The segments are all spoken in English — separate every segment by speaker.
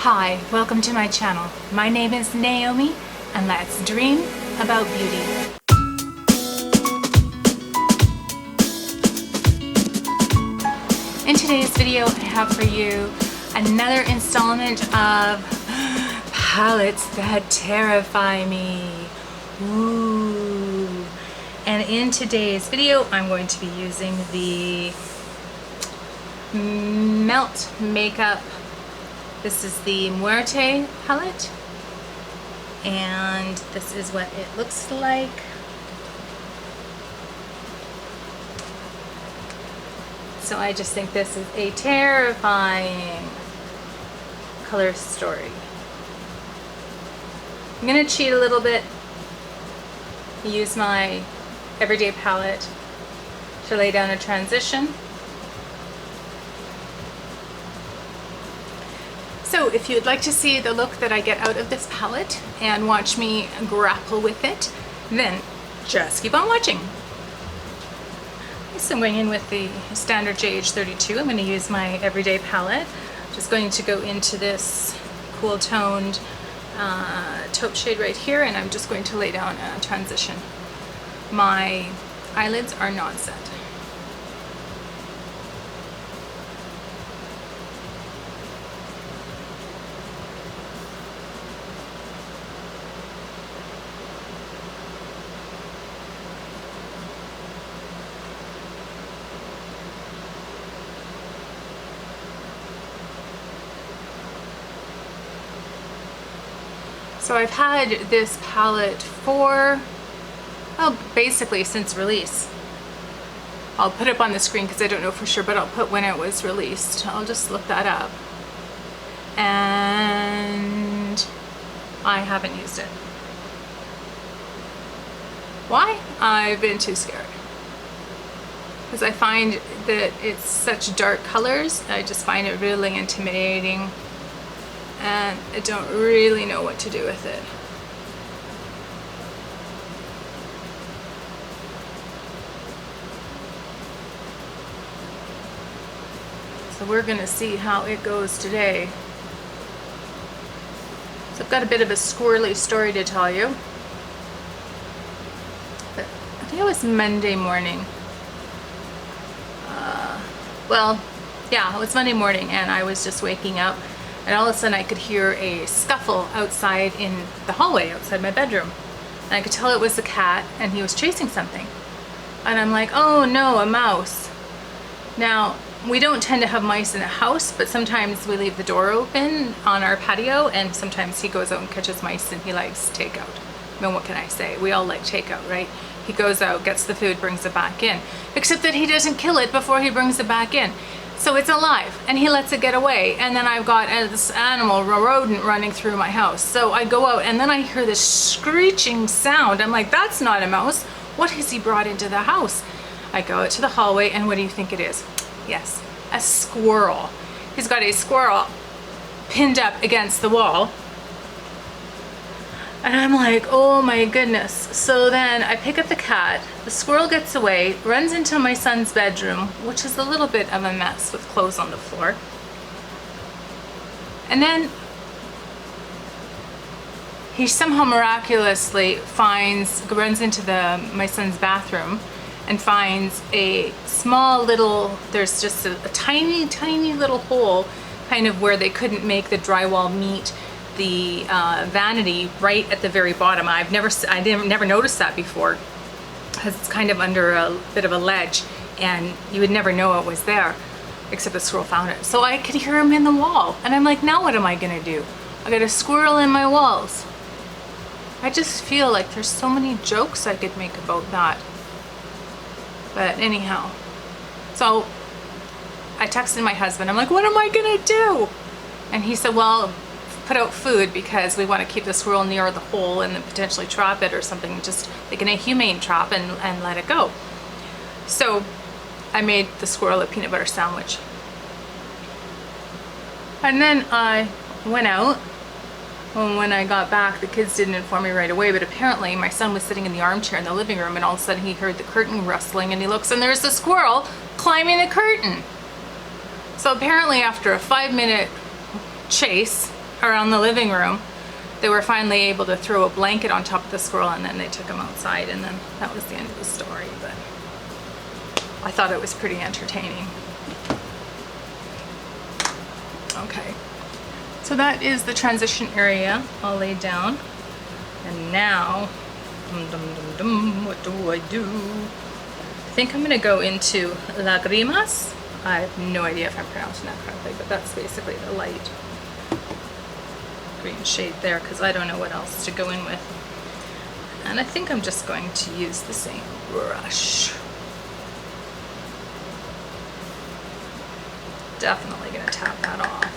Speaker 1: Hi, welcome to my channel. My name is Naomi, and let's dream about beauty. In today's video, I have for you another installment of palettes that terrify me. Ooh. And in today's video, I'm going to be using the Melt Makeup. This is the Muerte palette, and this is what it looks like. So I just think this is a terrifying color story. I'm gonna cheat a little bit, use my everyday palette to lay down a transition. So if you'd like to see the look that I get out of this palette and watch me grapple with it, then just keep on watching. So I'm going in with the standard JH32. I'm going to use my everyday palette. Just going to go into this cool toned taupe shade right here, and I'm just going to lay down a transition. My eyelids are not set. So I've had this palette for, well, basically since release. I'll put it up on the screen because I don't know for sure, but I'll put when it was released. I'll just look that up. And I haven't used it. Why? I've been too scared. Because I find that it's such dark colors. I just find it really intimidating. And I don't really know what to do with it. So we're going to see how it goes today. So I've got a bit of a squirrely story to tell you. But I think it was Monday morning. It was Monday morning, and I was just waking up. And all of a sudden I could hear a scuffle outside in the hallway outside my bedroom. And I could tell it was the cat, and he was chasing something. And I'm like, oh no, a mouse. Now, we don't tend to have mice in the house, but sometimes we leave the door open on our patio, and sometimes he goes out and catches mice, and he likes takeout. I mean, what can I say? We all like takeout, right? He goes out, gets the food, brings it back in. Except that he doesn't kill it before he brings it back in. So it's alive, and he lets it get away, and then I've got this animal, a rodent, running through my house. So I go out, and then I hear this screeching sound. I'm like, that's not a mouse. What has he brought into the house? I go out to the hallway, and what do you think it is? Yes, a squirrel. He's got a squirrel pinned up against the wall. And I'm like, oh my goodness. So then I pick up the cat, the squirrel gets away, runs into my son's bedroom, which is a little bit of a mess with clothes on the floor. And then he somehow miraculously runs into my son's bathroom and finds a small little, there's just a tiny, tiny little hole kind of where they couldn't make the drywall meet the vanity right at the very bottom. I never noticed that before, because it's kind of under a bit of a ledge, and you would never know it was there, except the squirrel found it. So I could hear him in the wall, and I'm like, now what am I gonna do? I got a squirrel in my walls. I just feel like there's so many jokes I could make about that. But anyhow, so I texted my husband. I'm like, what am I gonna do? And he said, well, put out food, because we want to keep the squirrel near the hole and then potentially trap it or something, just like in a humane trap, and let it go. So I made the squirrel a peanut butter sandwich. And then I went out. When I got back, the kids didn't inform me right away, but apparently my son was sitting in the armchair in the living room, and all of a sudden he heard the curtain rustling, and he looks, and there's the squirrel climbing the curtain. So apparently after a 5-minute chase, around the living room, they were finally able to throw a blanket on top of the squirrel, and then they took him outside, and then that was the end of the story. But I thought it was pretty entertaining. Okay, so that is the transition area all laid down. And now, what do I do? I think I'm gonna go into Lagrimas. I have no idea if I'm pronouncing that correctly, but that's basically the light green shade there, because I don't know what else to go in with. And I think I'm just going to use the same brush. Definitely gonna tap that off.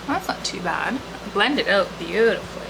Speaker 1: That's not too bad. Blend it out beautifully.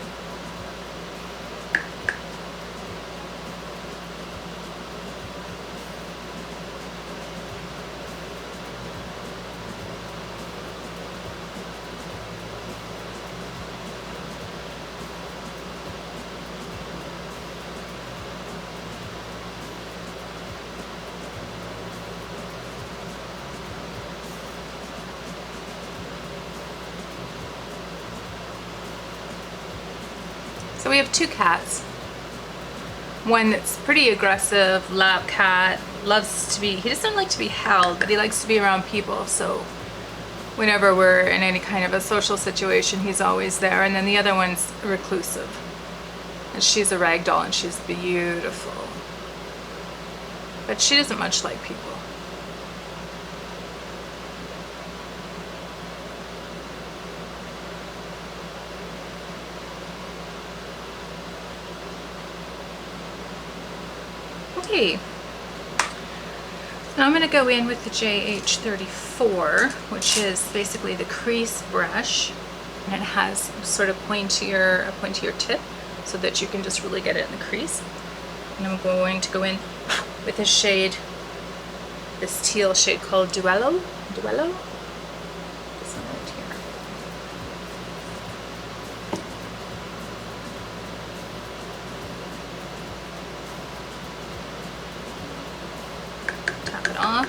Speaker 1: So we have two cats. One that's pretty aggressive, lab cat, loves to be, he doesn't like to be held, but he likes to be around people. So whenever we're in any kind of a social situation, he's always there. And then the other one's reclusive. And she's a rag doll, and she's beautiful. But she doesn't much like people. Okay, now I'm going to go in with the JH34, which is basically the crease brush, and it has sort of a pointier tip so that you can just really get it in the crease. And I'm going to go in with a shade, this teal shade called Duello. This one right here. Off,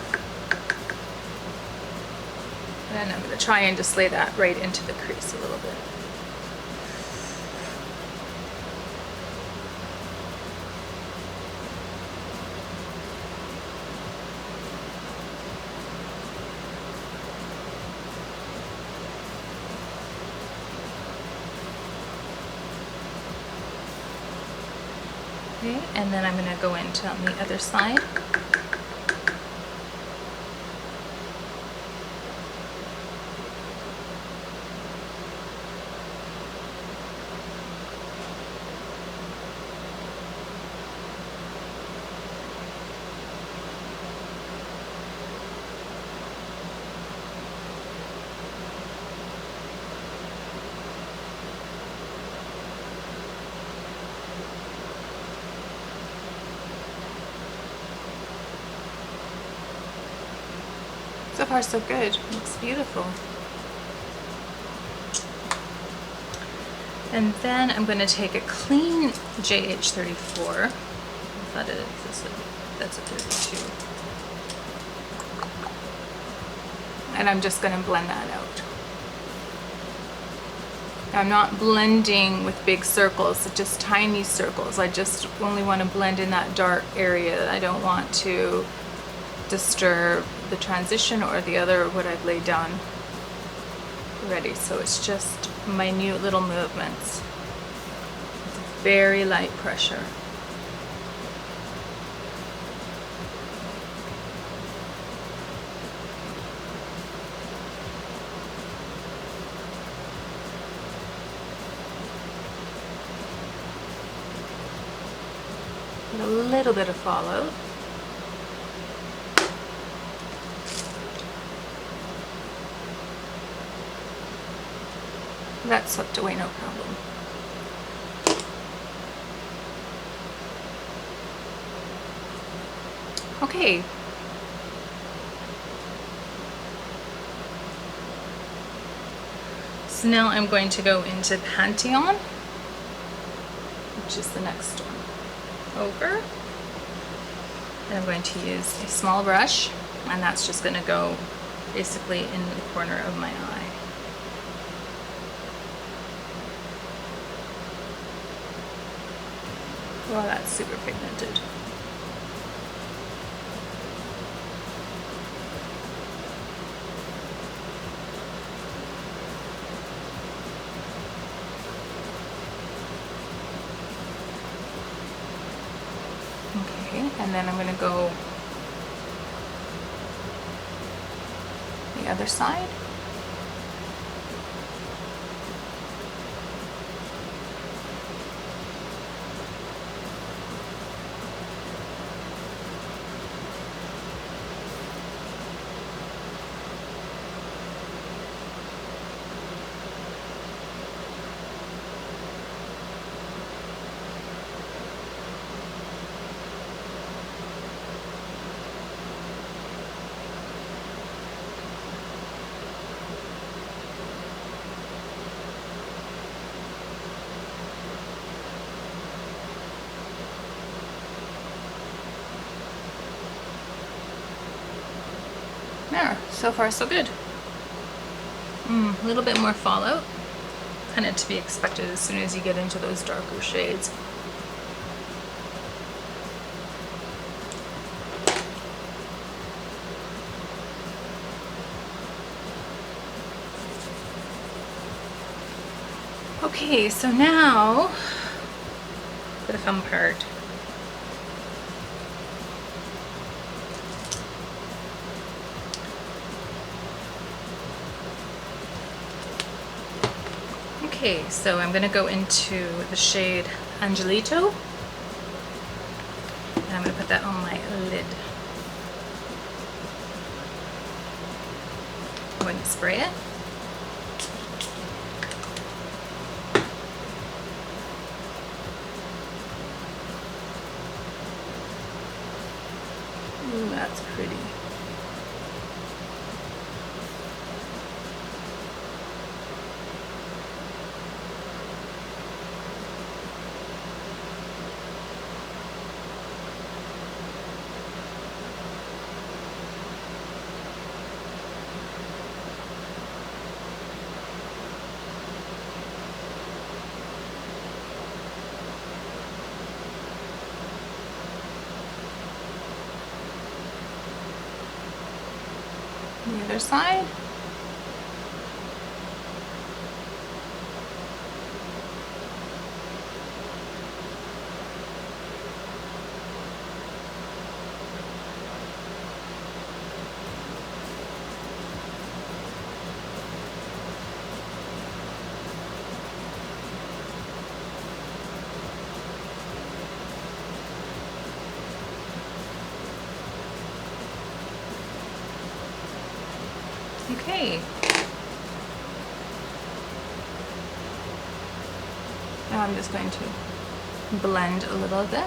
Speaker 1: and then I'm going to try and just lay that right into the crease a little bit. Okay, and then I'm going to go into on the other side. So far so good. Looks beautiful. And then I'm going to take a clean JH34. I thought that's a 32. And I'm just going to blend that out. I'm not blending with big circles, just tiny circles. I just only want to blend in that dark area. I don't want to disturb the transition or the other what I've laid down already. So it's just minute little movements. It's very light pressure. with a little bit of fallout. That's swept away, no problem. Okay. So now I'm going to go into Pantheon, which is the next one over. And I'm going to use a small brush, and that's just going to go basically in the corner of my eye. Well, that's super pigmented. Okay, and then I'm going to go the other side. There, so far so good. A little bit more fallout, kind of to be expected as soon as you get into those darker shades. Okay, so now for the fun part. Okay, so I'm going to go into the shade Angelito, and I'm going to put that on my lid. I'm going to spray it. Ooh, that's pretty. The other side. Okay. Now I'm just going to blend a little bit.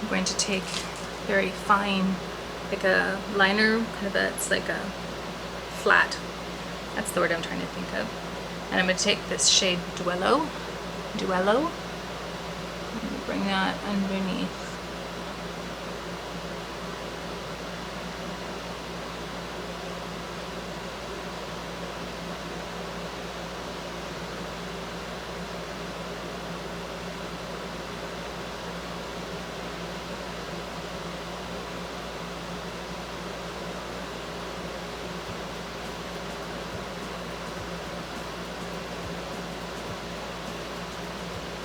Speaker 1: I'm going to take very fine, like a liner, kind of it's like a flat. That's the word I'm trying to think of. And I'm going to take this shade Duello, and bring that underneath.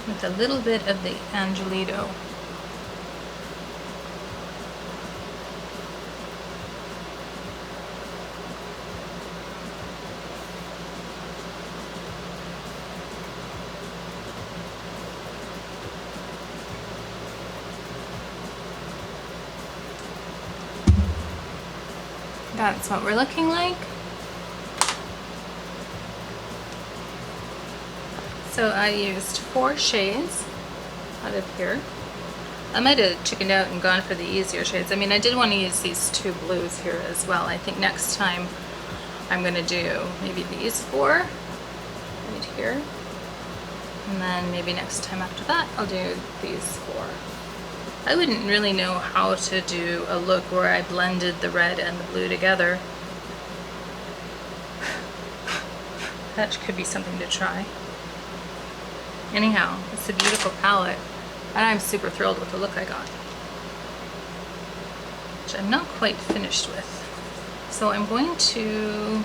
Speaker 1: With a little bit of the Angelito. That's what we're looking like. So I used 4 shades out of here. I might have chickened out and gone for the easier shades. I mean, I did want to use these 2 blues here as well. I think next time I'm going to do maybe these 4 right here. And then maybe next time after that, I'll do these 4. I wouldn't really know how to do a look where I blended the red and the blue together. That could be something to try. Anyhow, it's a beautiful palette, and I'm super thrilled with the look I got, which I'm not quite finished with. So I'm going to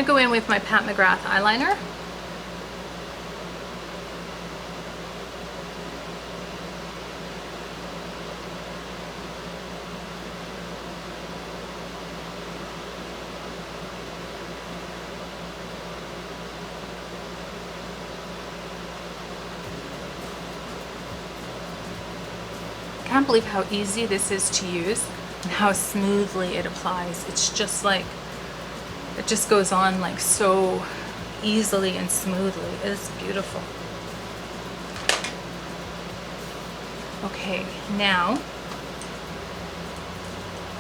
Speaker 1: go in with my Pat McGrath eyeliner. I can't believe how easy this is to use and how smoothly it applies. It's just like, it just goes on like so easily and smoothly. It's beautiful. Okay, now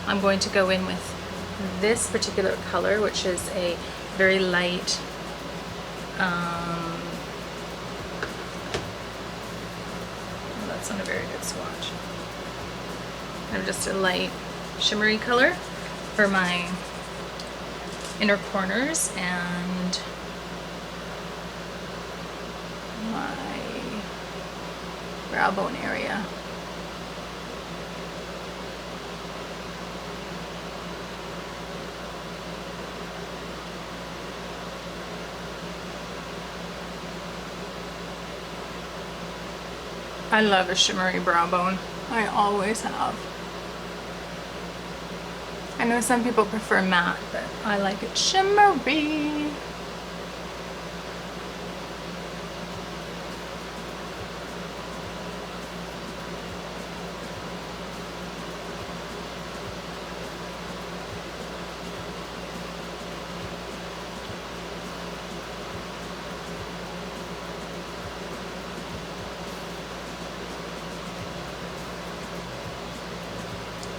Speaker 1: I'm going to go in with this particular color, which is a very light that's not a very good swatch. I'm just a light shimmery color for my inner corners and my brow bone area. I love a shimmery brow bone. I always have. I know some people prefer matte, but I like it shimmery.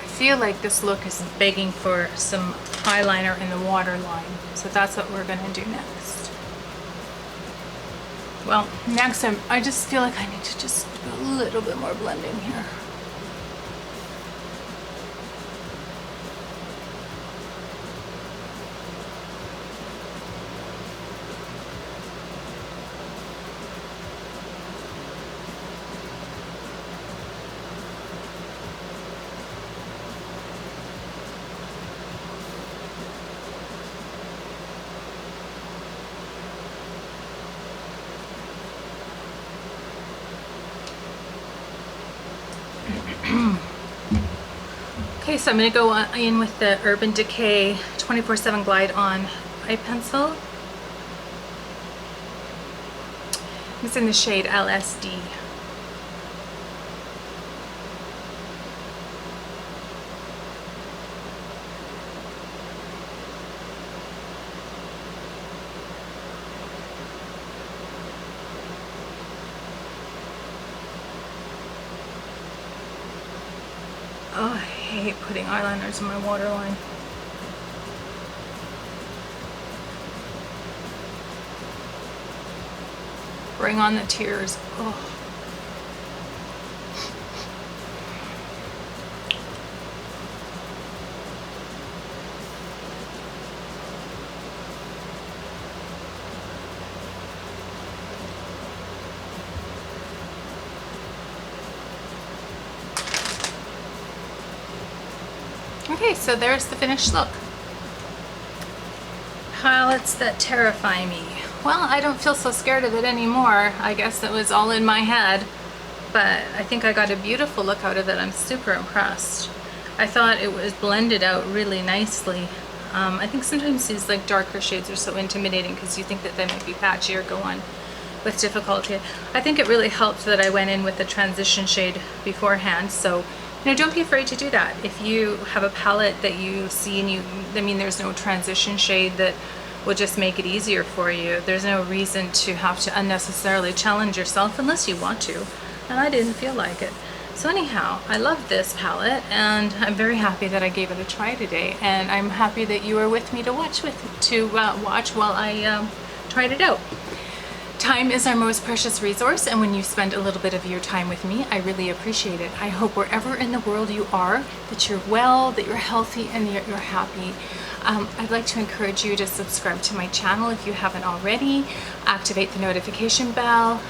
Speaker 1: I feel like this look is begging for some eyeliner in the waterline, so that's what we're gonna do next. Well, next I just feel like I need to just do a little bit more blending here. Okay, so I'm going to go in with the Urban Decay 24/7 Glide On eye pencil. It's in the shade LSD. Oh, I hate putting eyeliners in my waterline. Bring on the tears. Oh. Okay, so there's the finished look. Palettes that terrify me. Well, I don't feel so scared of it anymore. I guess it was all in my head, but I think I got a beautiful look out of it. I'm super impressed. I thought it was blended out really nicely. I think sometimes these like darker shades are so intimidating because you think that they might be patchy or go on with difficulty. I think it really helped that I went in with the transition shade beforehand, so don't be afraid to do that. If you have a palette that you see and there's no transition shade that will just make it easier for you. There's no reason to have to unnecessarily challenge yourself unless you want to. And I didn't feel like it. So anyhow, I love this palette, and I'm very happy that I gave it a try today. And I'm happy that you were with me to watch while I tried it out. Time is our most precious resource, and when you spend a little bit of your time with me, I really appreciate it. I hope wherever in the world you are, that you're well, that you're healthy, and that you're happy. I'd like to encourage you to subscribe to my channel if you haven't already, activate the notification bell,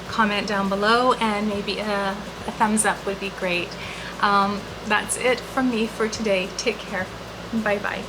Speaker 1: comment down below, and maybe a thumbs up would be great. That's it from me for today. Take care. Bye-bye.